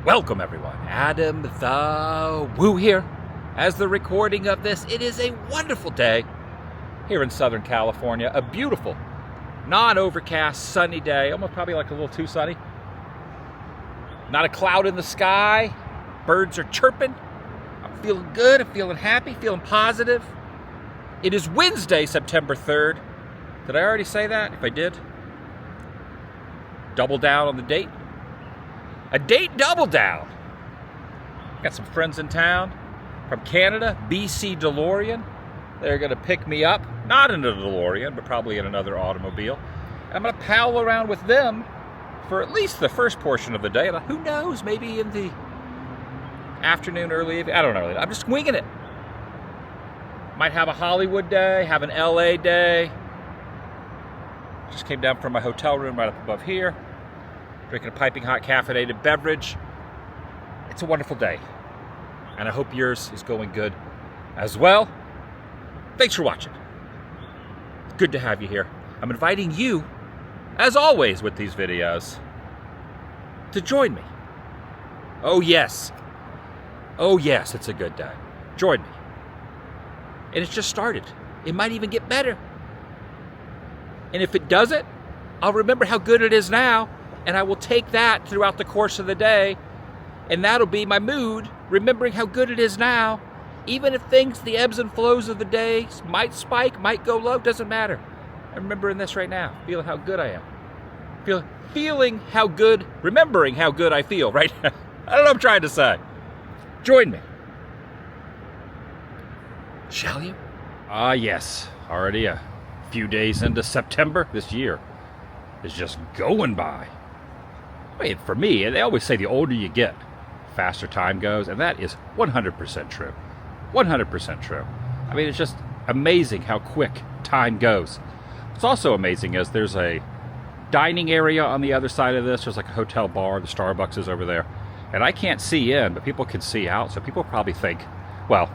Welcome everyone, Adam the Woo here. As the recording of this, it is a wonderful day here in Southern California. A beautiful, non-overcast, sunny day, almost probably like a little too sunny. Not a cloud in the sky, birds are chirping. I'm feeling good, I'm feeling happy, feeling positive. It is Wednesday, September 3rd. Did I already say that? If I did, double down on the date. A date double down. Got some friends in town from Canada, BC DeLorean. They're going to pick me up, not in a DeLorean, but probably in another automobile. And I'm going to pal around with them for at least the first portion of the day. And who knows, maybe in the afternoon, early evening. I don't know. I'm just winging it. Might have a Hollywood day, have an LA day. Just came down from my hotel room right up above here. Drinking a piping hot caffeinated beverage. It's a wonderful day. And I hope yours is going good as well. Thanks for watching. It's good to have you here. I'm inviting you, as always with these videos, to join me. Oh yes. Oh yes, it's a good day. Join me. And it's just started. It might even get better. And if it doesn't, I'll remember how good it is now. And I will take that throughout the course of the day, and that'll be my mood, remembering how good it is now. Even if things, the ebbs and flows of the day, might spike, might go low, doesn't matter. I'm remembering this right now, feeling how good I am. Feeling how good, remembering how good I feel right now. I don't know what I'm trying to say. Join me. Shall you? Yes, already a few days into September. This year is just going by. I mean, for me, they always say the older you get, faster time goes, and that is 100% true. 100% true. I mean, it's just amazing how quick time goes. What's also amazing is there's a dining area on the other side of this. There's like a hotel bar, the Starbucks is over there. And I can't see in, but people can see out, so people probably think, well,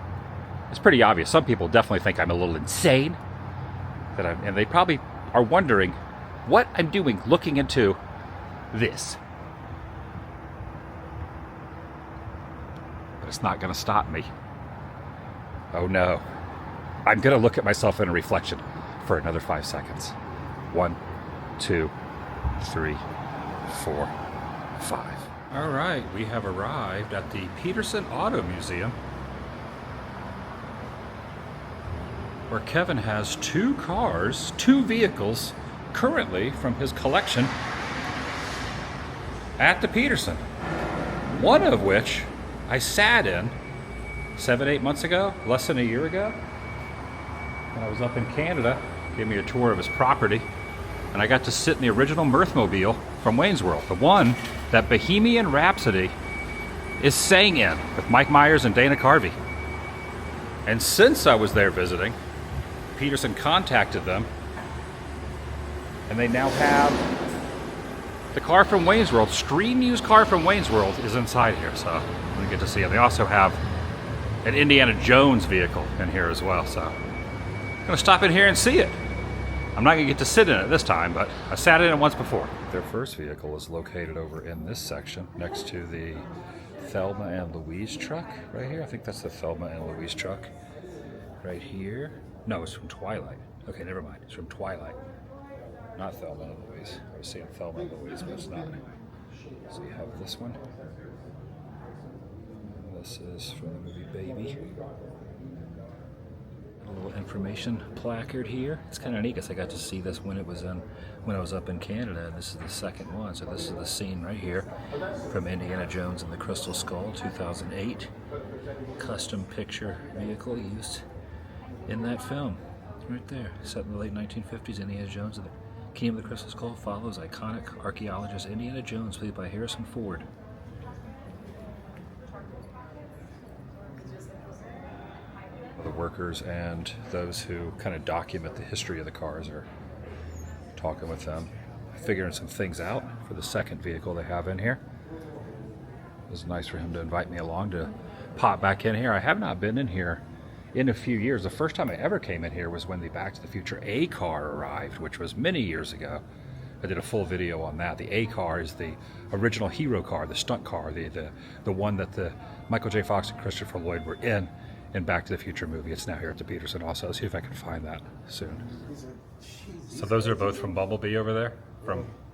it's pretty obvious. Some people definitely think I'm a little insane. And they probably are wondering what I'm doing looking into this. But it's not going to stop me. Oh no. I'm going to look at myself in a reflection for another 5 seconds. 1, 2, 3, 4, 5. All right, we have arrived at the Peterson Auto Museum, where Kevin has two vehicles, currently from his collection at the Peterson. One of which I sat in 7-8 months ago, less than a year ago, when I was up in Canada. Gave me a tour of his property, and I got to sit in the original Mirthmobile from Wayne's World, the one that Bohemian Rhapsody is sang in with Mike Myers and Dana Carvey. And since I was there visiting, Peterson contacted them, and they now have the car from Wayne's World, Stream Used car from Wayne's World, is inside here, so we get to see it. They also have an Indiana Jones vehicle in here as well, so I'm gonna stop in here and see it. I'm not gonna get to sit in it this time, but I sat in it once before. Their first vehicle is located over in this section, next to the Thelma and Louise truck right here. I think that's the Thelma and Louise truck right here. No, it's from Twilight. Okay, never mind. It's from Twilight. Not Thelma and Louise. I was saying Thelma and Louise, but it's not. So you have this one. This is from the movie Baby. A little information placard here. It's kind of neat because I got to see this when I was up in Canada. This is the second one. So this is the scene right here from Indiana Jones and the Crystal Skull, 2008. Custom picture vehicle used in that film. Right there. Set in the late 1950s, Indiana Jones and the Kingdom of the Crystal Skull follows iconic archaeologist Indiana Jones, played by Harrison Ford. The workers and those who kind of document the history of the cars are talking with them, figuring some things out for the second vehicle they have in here. It was nice for him to invite me along to pop back in here. I have not been in here in a few years. The first time I ever came in here was when the Back to the Future A car arrived, which was many years ago. I did a full video on that. The A car is the original hero car, the stunt car, the one that the Michael J. Fox and Christopher Lloyd were in Back to the Future movie. It's now here at the Peterson also. I'll see if I can find that soon. So those are both from Bumblebee over there?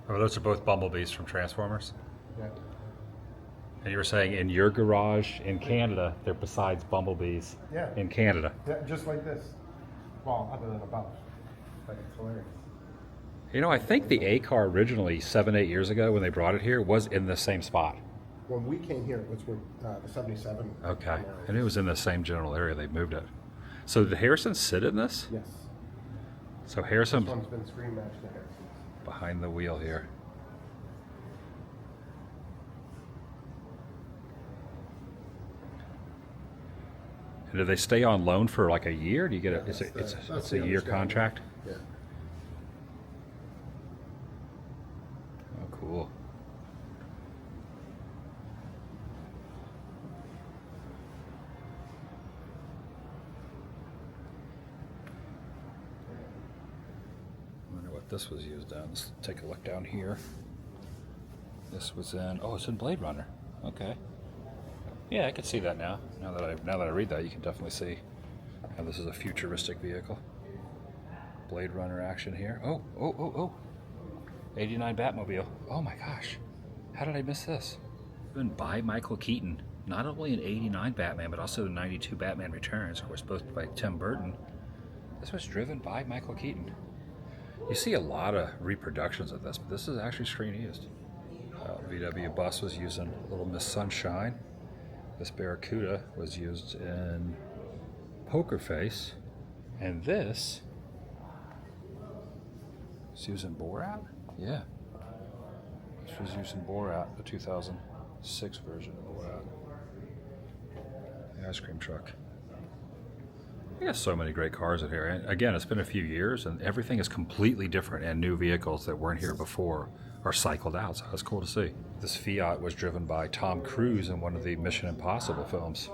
Those are both Bumblebees from Transformers? Yeah. And you were saying in your garage in Canada, they're besides Bumblebees in Canada. Yeah, just like this. Well, other than above. But it's hilarious. You know, I think the A car originally, 7-8 years ago when they brought it here, was in the same spot. When we came here, it was where the 77. Okay. And it was in the same general area they moved it. So did Harrison sit in this? Yes. So Harrison... This one's been screen matched to Harrison's. Behind the wheel here. And do they stay on loan for like a year? Do you get it's a year contract? Yeah. Oh, cool. I wonder what this was used on. Let's take a look down here. This was in, oh, it's in Blade Runner. Okay. Yeah, I can see that now. Now that I read that, you can definitely see how this is a futuristic vehicle. Blade Runner action here. Oh. 89 Batmobile. Oh my gosh. How did I miss this? Driven by Michael Keaton. Not only in 89 Batman, but also in 92 Batman Returns, of course, both by Tim Burton. This was driven by Michael Keaton. You see a lot of reproductions of this, but this is actually screen used. VW bus was using Little Miss Sunshine. This Barracuda was used in Poker Face. And this was used in Borat? Yeah. This was used in Borat, the 2006 version of Borat. The ice cream truck. We got so many great cars in here. And again, it's been a few years and everything is completely different, and new vehicles that weren't here before are cycled out, so that's cool to see. This Fiat was driven by Tom Cruise in one of the Mission Impossible films,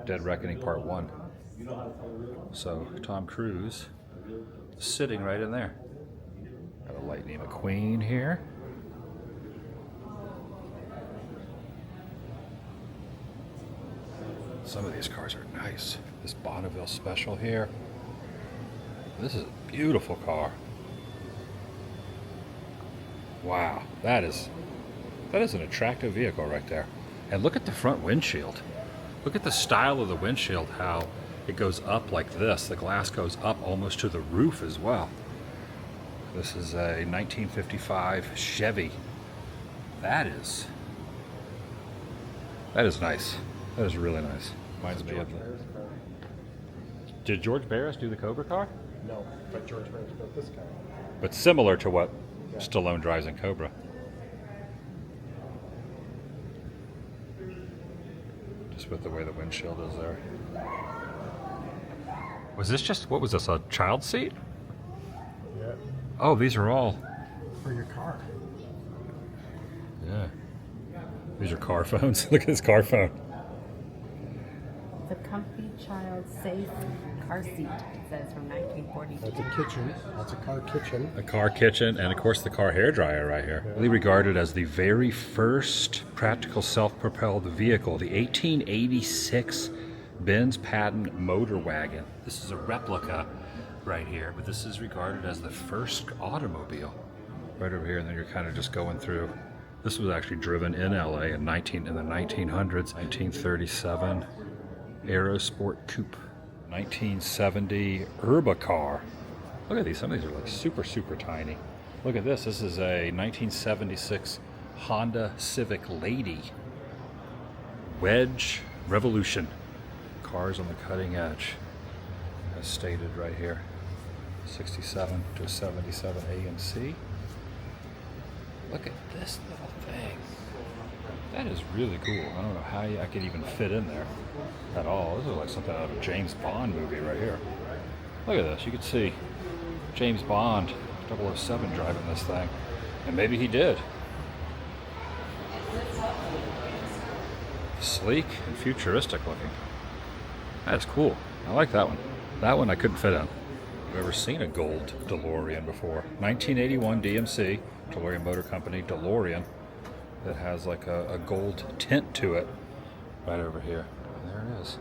Dead Reckoning Part 1. So Tom Cruise sitting right in there. Got a Lightning McQueen here. Some of these cars are nice. This Bonneville Special here. This is a beautiful car. Wow, that is an attractive vehicle right there. And look at the front windshield. Look at the style of the windshield, how it goes up like this. The glass goes up almost to the roof as well. This is a 1955 Chevy. That is nice. That is really nice. Reminds me of the... Did George Barris do the Cobra car? No, but George Barris built this car. But similar to what Stallone drives in Cobra. Just with the way the windshield is there. Was this just, what was this, a child seat? Yeah. Oh, these are all... For your car. Yeah. These are car phones. Look at this car phone. It's a comfy, child-safe car seat, it says, from 1942. That's a kitchen. That's a car kitchen. A car kitchen, and of course the car hairdryer right here. Really regarded as the very first practical self-propelled vehicle, the 1886 Benz Patent motor wagon. This is a replica right here, but this is regarded as the first automobile. Right over here, and then you're kind of just going through. This was actually driven in LA in the 1900s, 1937 Aerosport Coupe, 1970 Urbacar. Look at these, some of these are like super, super tiny. Look at this, this is a 1976 Honda Civic Lady. Wedge Revolution. Cars on the cutting edge, as stated right here. 67 to 77 AMC. Look at this little thing. That is really cool. I don't know how I could even fit in there at all. This is like something out of a James Bond movie right here. Look at this. You could see James Bond 007 driving this thing. And maybe he did. Sleek and futuristic looking. That's cool. I like that one. That one I couldn't fit in. I've ever seen a gold DeLorean before. 1981 DMC, DeLorean Motor Company DeLorean, that has like a gold tint to it right over here. And there it is.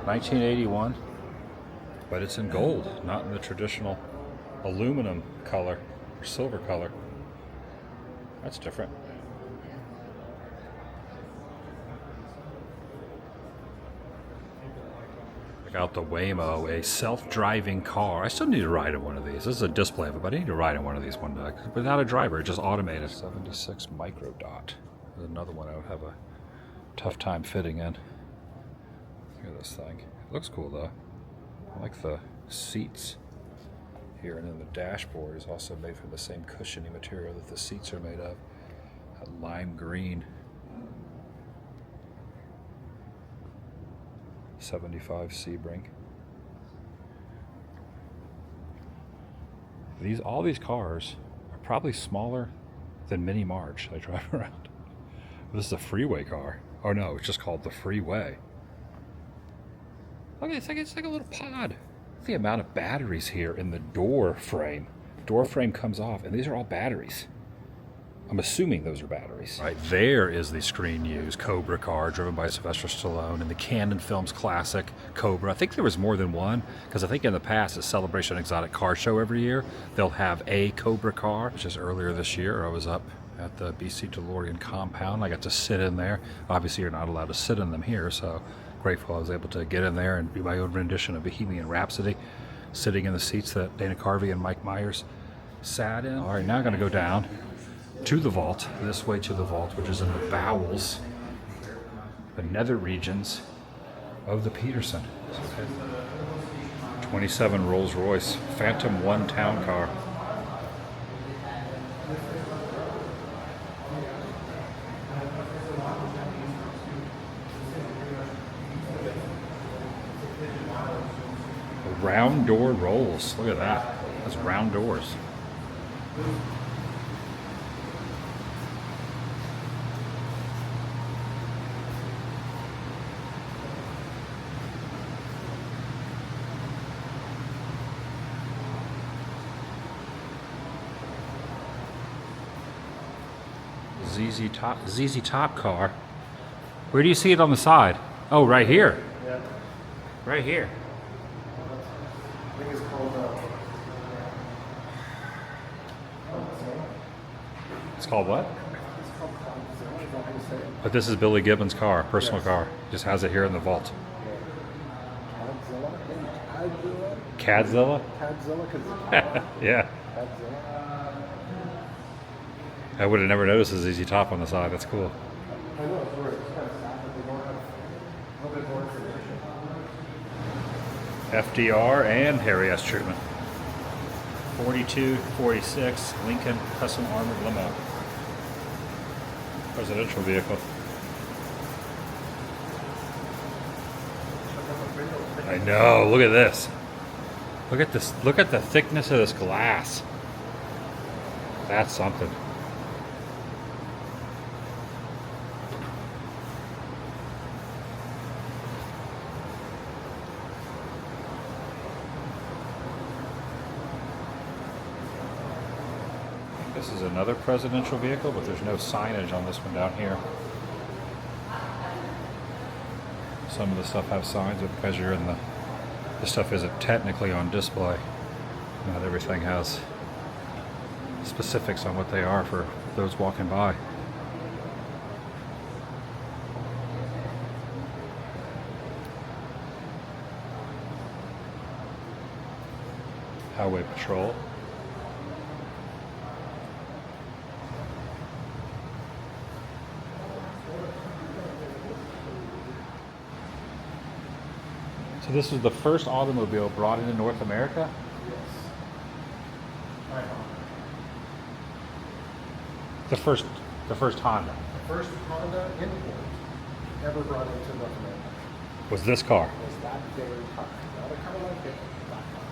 1981, but it's in gold, not in the traditional aluminum color or silver color. That's different. Check out the Waymo, a self-driving car. I still need to ride in one of these. This is a display of it, but I need to ride in one of these one day. Without a driver, just automated. 76 micro dot. There's another one I would have a tough time fitting in. Look at this thing. It looks cool though. I like the seats here, and then the dashboard is also made from the same cushiony material that the seats are made of. That lime green. 75 Sebring. All these cars are probably smaller than Mini March I drive around. This is a freeway car. Oh no, it's just called the Freeway. Look, it's like a little pod. The amount of batteries here in the door frame. Door frame comes off, and these are all batteries. I'm assuming those are batteries. Right there is the screen used Cobra car driven by Sylvester Stallone in the Cannon Films classic Cobra. I think there was more than one, because I think in the past at Celebration Exotic Car Show every year, they'll have a Cobra car. Just earlier this year, I was up at the BC DeLorean compound. I got to sit in there. Obviously, you're not allowed to sit in them here, so grateful I was able to get in there and do my own rendition of Bohemian Rhapsody, sitting in the seats that Dana Carvey and Mike Myers sat in. All right, now I'm going to go down to the vault, this way to the vault, which is in the bowels, the nether regions of the Peterson. 27 Rolls Royce Phantom 1 town car. Round door rolls. Look at that. That's round doors. ZZ Top car. Where do you see it on the side? Oh, right here. Yeah. Right here. I think it's called. It's called what? It's called Clodzilla. Is that how you say it? But this is Billy Gibbons' car, personal car. Just has it here in the vault. Clodzilla? Maybe Cadzilla? Cadzilla? Cadzilla? Because Yeah. Cadzilla? I would have never noticed a ZZ Top on the side. That's cool. I know it's weird. It's kind of sad that they don't have a little bit more information. FDR and Harry S. Truman. 4246 Lincoln Custom Armored Limo. Presidential vehicle. I know. Look at this. Look at this. Look at the thickness of this glass. That's something. This is another presidential vehicle, but there's no signage on this one down here. Some of the stuff have signs, but because you're in the stuff isn't technically on display. Not everything has specifics on what they are for those walking by. Highway Patrol. So this was the first automobile brought into North America? The first Honda. The first Honda import ever brought into North America Was this car? was that very car. Not a car like it, that car.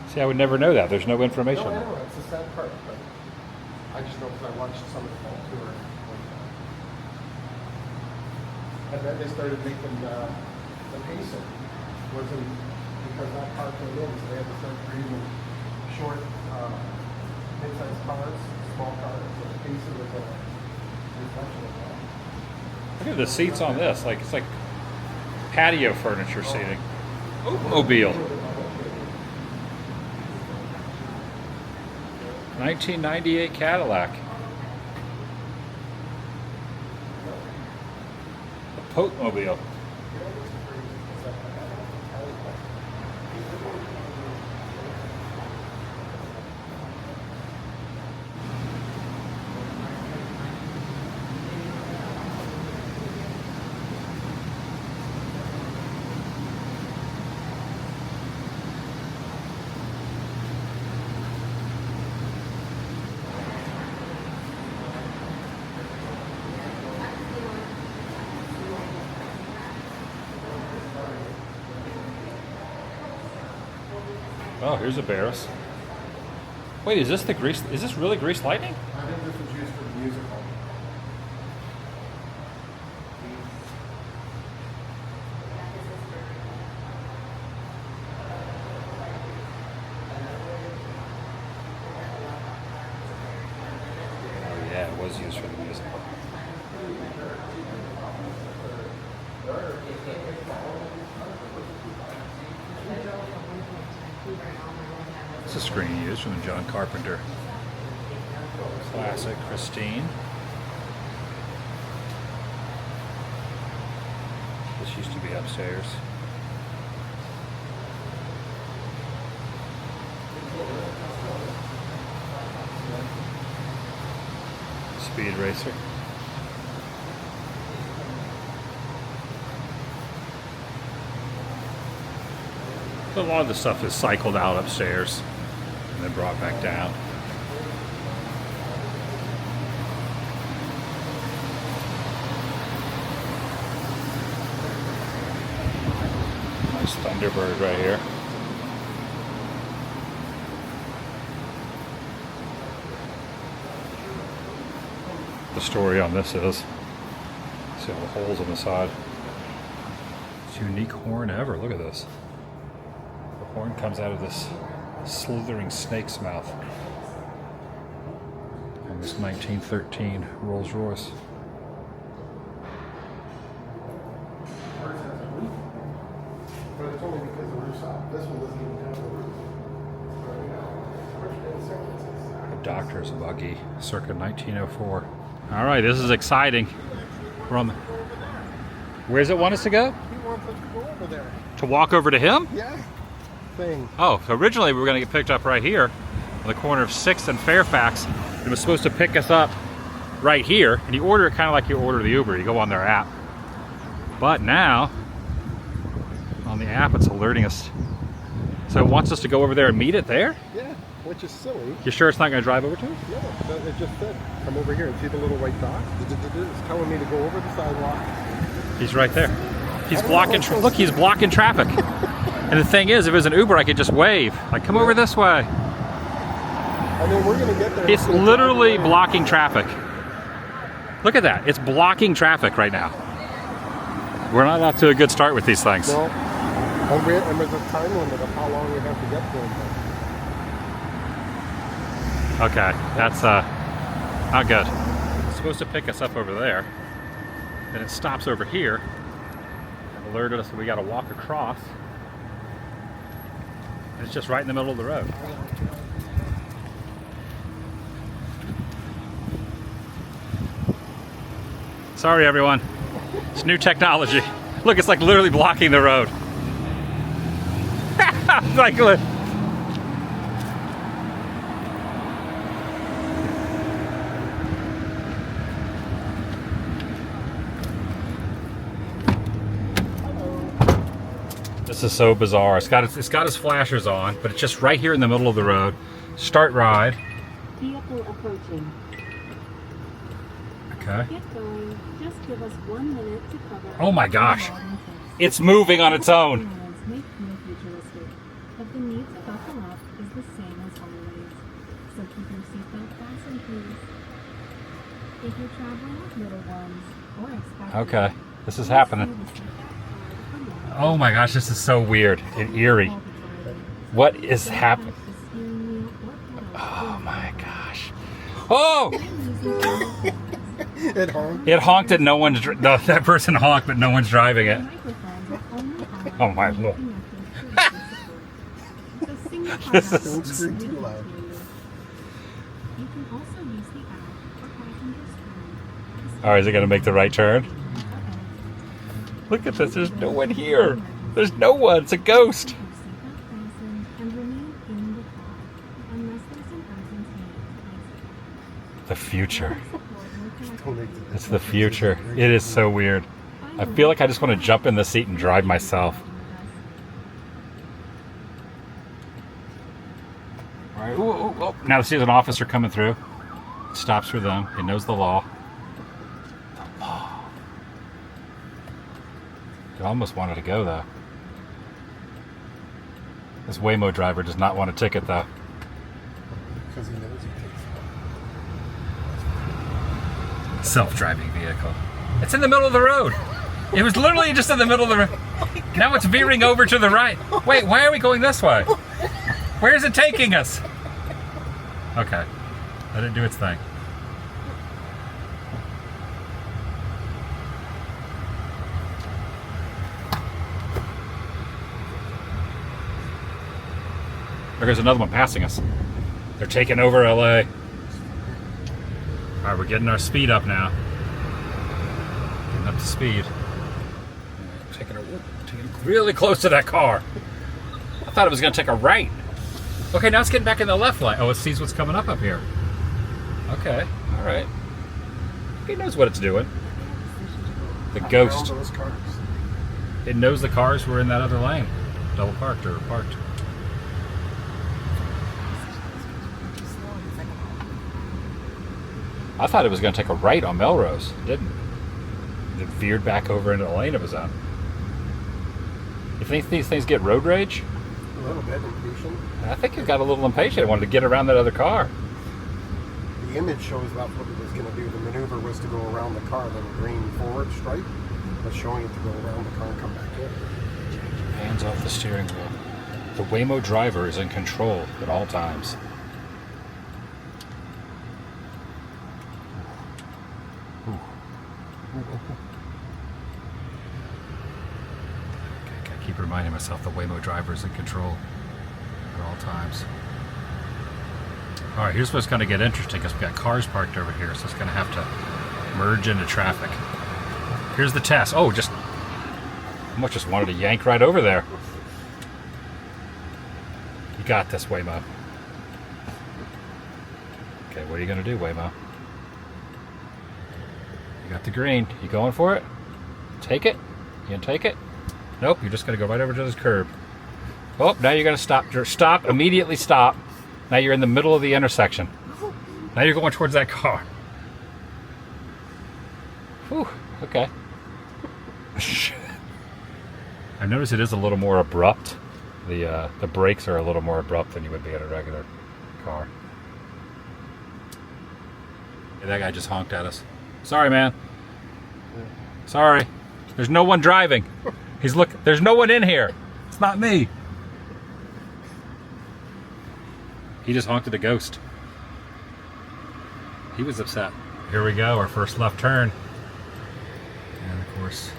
See, I would never know that. There's no information. No, I know, it's a sad part, but I just know because I watched some of the fall tour one time. And then they started making the Petersen wasn't, because that car came in, so they had to start creating short, mid-sized cars, small cars. So the Petersen was a reflection of that. Look at the seats on this. Like it's like patio furniture seating. Mobile. 1998 Cadillac. A Pope-mobile. Oh, here's a Barris. Wait, is this the grease? Is this really Grease Lightning? I think this was used for the musical. Oh yeah, it was used for the musical. It's a screen used from the John Carpenter classic Christine. This used to be upstairs. Speed Racer. A lot of the stuff is cycled out upstairs and then brought back down. Nice Thunderbird right here. The story on this is, see all the holes on the side. It's a unique horn ever. Look at this. The horn comes out of this slithering snake's mouth. And this 1913 Rolls Royce. But it's only because the roof's up. This one doesn't even have the roof. A doctor's buggy, circa 1904. All right, this is exciting. We're on the... Where does it want us to go? He wants us to go over there. To walk over to him? Yeah. Thing. Oh, so originally we were going to get picked up right here on the corner of 6th and Fairfax. It was supposed to pick us up right here, and you order it kind of like you order the Uber. You go on their app. But now, on the app, it's alerting us. So it wants us to go over there and meet it there? Yeah, which is silly. You sure it's not going to drive over to it? No, it just said, come over here and see the little white dot. It's telling me to go over the sidewalk. He's right there. He's blocking, look, he's blocking traffic. And the thing is, if it was an Uber, I could just wave. Like, come over this way. I mean, we're going to get there. It's literally blocking traffic. Look at that. It's blocking traffic right now. We're not off to a good start with these things. No. And there's a time limit of how long we have to get to them. Okay, that's not good. It's supposed to pick us up over there. Then it stops over here and alerted us that we got to walk across. And it's just right in the middle of the road. Sorry, everyone. It's new technology. Look, it's like literally blocking the road. Like, look. This is so bizarre. It's got its flashers on, but it's just right here in the middle of the road. Start ride. Vehicle approaching. Okay. Get going. Just give us 1 minute to cover. Oh my gosh. It's moving on its own. Make no futuristic, but the need to buckle up is the same as always. So keep your seatbelt fastened, please. If you're traveling with little ones or expect Okay, this is happening. Oh my gosh, this is so weird and eerie. What is happening? Oh my gosh. Oh! It honked. It honked and no one's... that person honked, but no one's driving it. Oh my lord. This is... Don't scream too loud. You can also use the app for passengers phone. Alright, is it going to make the right turn? Look at this, there's no one here. There's no one, it's a ghost. And remain in the car unless there's an urgent need. The future. Don't make the- It's the future. It is so weird. I feel like I just want to jump in the seat and drive myself. All right. Ooh, ooh, ooh. Now see an officer coming through. Stops for them. He knows the law. The law. I almost wanted to go though. This Waymo driver does not want a ticket though. Because he knows he takes Self-driving vehicle. It's in the middle of the road. It was literally just in the middle of the road. Now it's veering over to the right. Wait, why are we going this way? Where is it taking us? Okay. Let it do its thing. There's another one passing us. They're taking over LA. Alright, we're getting our speed up now. Getting up to speed. Taking it really close to that car. I thought it was going to take a right. Okay, now it's getting back in the left lane. Oh, it sees what's coming up here. Okay, alright. It knows what it's doing. The ghost. those cars. It knows the cars were in that other lane. Double parked or parked. I thought it was going to take a right on Melrose. It didn't. It veered back over into the lane it was on. You think these things get road rage? A little bit impatient. I think it got a little impatient. It wanted to get around that other car. The image shows that's what it was going to do. The maneuver was to go around the car, the green forward stripe was showing it to go around the car and come back in. Hands off the steering wheel. The Waymo driver is in control at all times. Okay, I keep reminding myself the Waymo driver is in control at all times. Alright, here's what's going to get interesting because we've got cars parked over here, so it's going to have to merge into traffic. Here's the test. Oh, I almost just wanted to yank right over there. You got this, Waymo. Okay, what are you going to do, Waymo? You got the green. You going for it? Take it? You gonna take it? Nope, you're just gonna go right over to this curb. Oh, now you're gonna stop. Stop, immediately stop. Now you're in the middle of the intersection. Now you're going towards that car. Whew, okay. I've noticed it is a little more abrupt. The brakes are a little more abrupt than you would be in a regular car. Hey, that guy just honked at us. Sorry, man. Sorry. There's no one driving. There's no one in here. It's not me. He just honked at a ghost. He was upset. Here we go, our first left turn. And of course,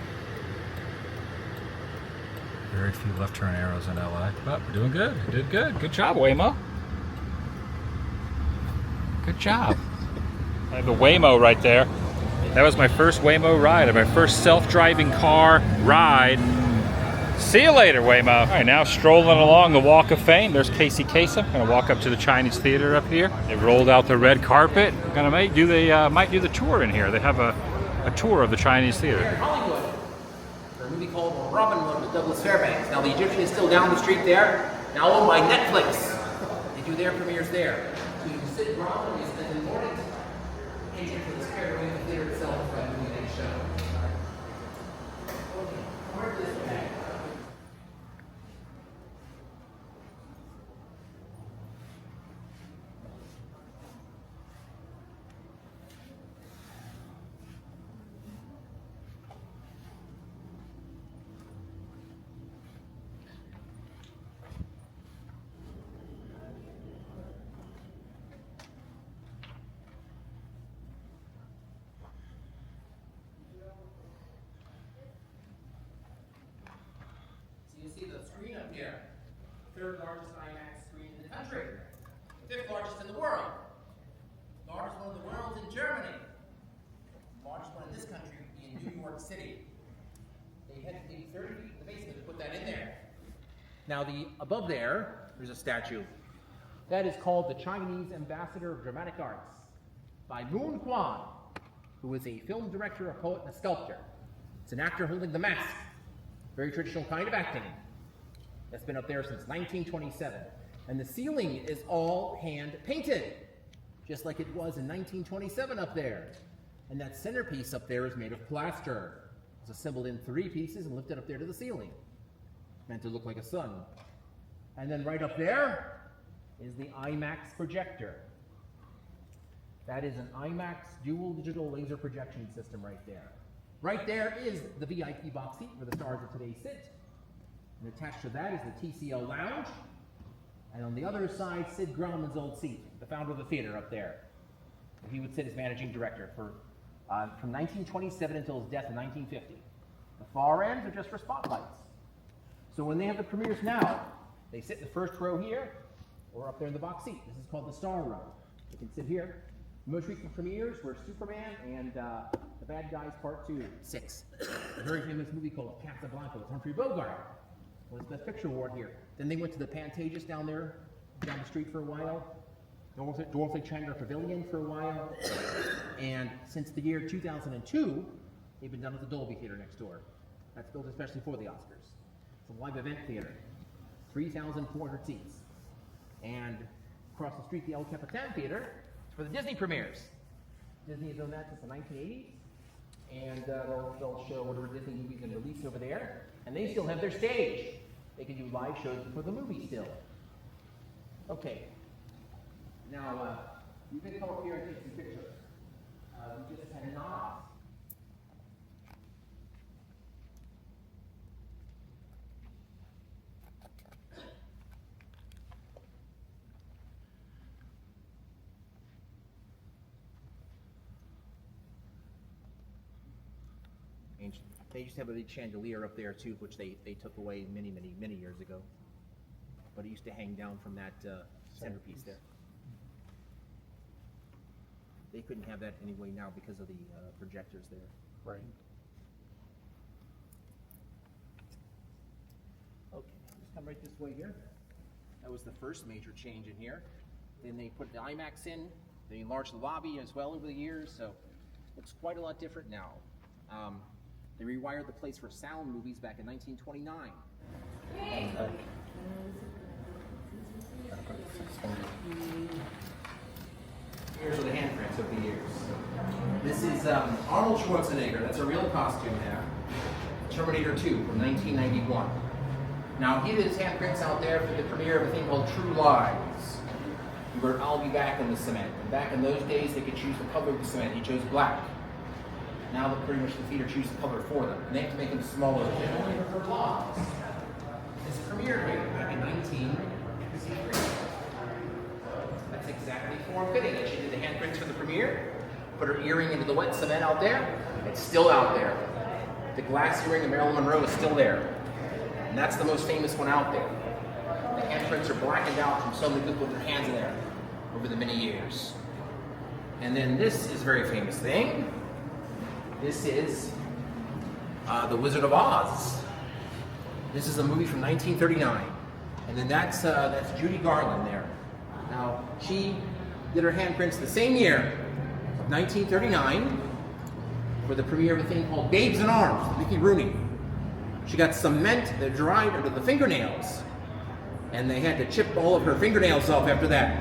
very few left turn arrows in LA. But we're doing good. We did good. Good job, Waymo. Good job. I have the Waymo right there. That was my first Waymo ride, my first self-driving car ride. See you later, Waymo. All right, now strolling along the Walk of Fame. There's Casey Kasem. Gonna walk up to the Chinese theater up here. They rolled out the red carpet. Might do the tour in here. They have a tour of the Chinese theater. Hollywood, for a movie called Robin Hood with Douglas Fairbanks. Now the Egyptian is still down the street there, now owned by Netflix. They do their premieres there. So you sit around and you spend the morning. Agent for the square away the theater itself by doing a show. largest in the world. The largest one in the world is in Germany. The largest one in this country would be in New York City. They had to dig 30 feet in the basement to put that in there. Now, above there's a statue. That is called the Chinese Ambassador of Dramatic Arts by Moon Quan, who is a film director, a poet, and a sculptor. It's an actor holding the mask. Very traditional kind of acting. That's been up there since 1927. And the ceiling is all hand painted, just like it was in 1927 up there. And that centerpiece up there is made of plaster. It's assembled in 3 pieces and lifted up there to the ceiling. Meant to look like a sun. And then right up there is the IMAX projector. That is an IMAX dual digital laser projection system right there. Right there is the VIP box seat where the stars of today sit. And attached to that is the TCL lounge. And on the other side, Sid Grauman's old seat, the founder of the theater up there. He would sit as managing director from 1927 until his death in 1950. The far ends are just for spotlights. So when they have the premieres now, they sit in the first row here, or up there in the box seat. This is called the star row. They can sit here. The most recent premieres were Superman and The Bad Guys Part 2, 6. A very famous movie called Casablanca with Humphrey Bogart. Was Best Picture Award here. Then they went to the Pantages down there, down the street for a while. Dorothy Chandler Pavilion for a while. And since the year 2002, they've been done at the Dolby Theater next door. That's built especially for the Oscars. It's a live event theater. 3,400 seats. And across the street, the El Capitan Theater, it's for the Disney premieres. Disney has done that since the 1980s. And they'll show whatever Disney movies and released over there. And they still have their stage. They can do live shows for the movie still. Okay. Now, you can come up here and take some pictures. We just had knots. They used to have a big chandelier up there too, which they took away many years ago. But it used to hang down from that centerpiece there. They couldn't have that anyway now because of the projectors there. Right. Okay, just come right this way here. That was the first major change in here. Then they put the IMAX in. They enlarged the lobby as well over the years, so it's quite a lot different now. They rewired the place for sound movies back in 1929. Here's the handprints of the years. This is Arnold Schwarzenegger. That's a real costume there. Terminator 2 from 1991. Now, he did his handprints out there for the premiere of a thing called True Lies. He wrote, "I'll be back in the cement." And back in those days, they could choose the color of the cement. He chose black. Now pretty much the theater chooses the color for them. And they have to make them smaller. They only prefer laws. This premiered here back in 1963. That's exactly form-fitting. She did the handprints for the premiere, put her earring into the wet cement out there. It's still out there. The glass earring of Marilyn Monroe is still there. And that's the most famous one out there. The handprints are blackened out from so many people with their hands in there over the many years. And then this is a very famous thing. This is The Wizard of Oz. This is a movie from 1939. And then that's Judy Garland there. Now, she did her handprints the same year, 1939, for the premiere of a thing called Babes in Arms, with Mickey Rooney. She got cement that dried under the fingernails, and they had to chip all of her fingernails off after that.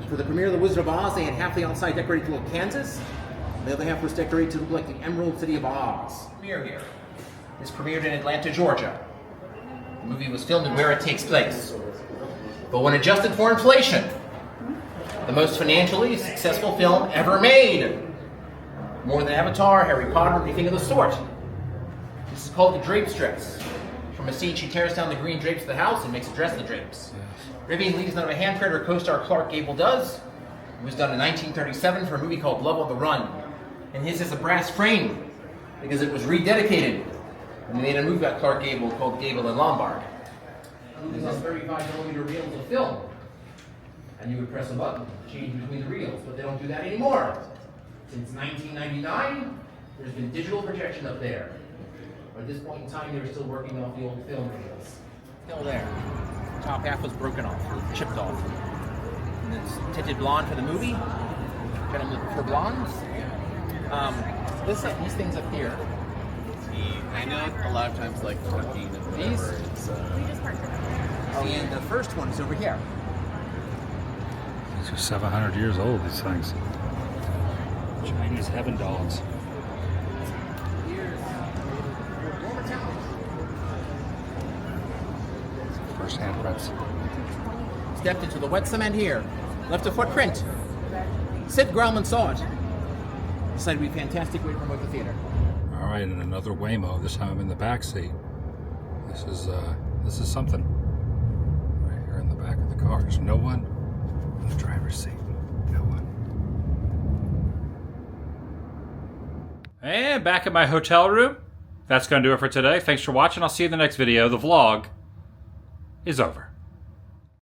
For the premiere of The Wizard of Oz, they had half the outside decorated to look like Kansas, and the other half was decorated to look like the Emerald City of Oz. Premiere here. This premiered in Atlanta, Georgia. The movie was filmed in where it takes place. But when adjusted for inflation, the most financially successful film ever made. More than Avatar, Harry Potter, anything of the sort. This is called The Drape's Dress. From a scene, she tears down the green drapes of the house and makes a dress of the drapes. Vivian Lee's none of a handprint her co-star Clark Gable does. It was done in 1937 for a movie called Love on the Run. And his is a brass frame because it was rededicated. And they made a movie about Clark Gable called Gable and Lombard. This is 35mm reels of film. and you would press a button to change between the reels, but they don't do that anymore. Since 1999, there's been digital projection up there. But at this point in time, they were still working off the old film reels. Still there. The top half was broken off, it was chipped off. And it's tinted blonde for the movie. Gentlemen prefer blondes. These things up here. I know a lot of times like parking and These? So, And the first one is over here. These are 700 years old, these things. Chinese heaven dogs. First handprints. Stepped into the wet cement here. Left a footprint. Sid Grauman saw it. Decided it would be a fantastic way to promote the theater. All right, and another Waymo. This time I'm in the back seat. This is something. Right here in the back of the car. There's no one in the driver's seat. No one. And back at my hotel room. That's going to do it for today. Thanks for watching. I'll see you in the next video. The vlog is over.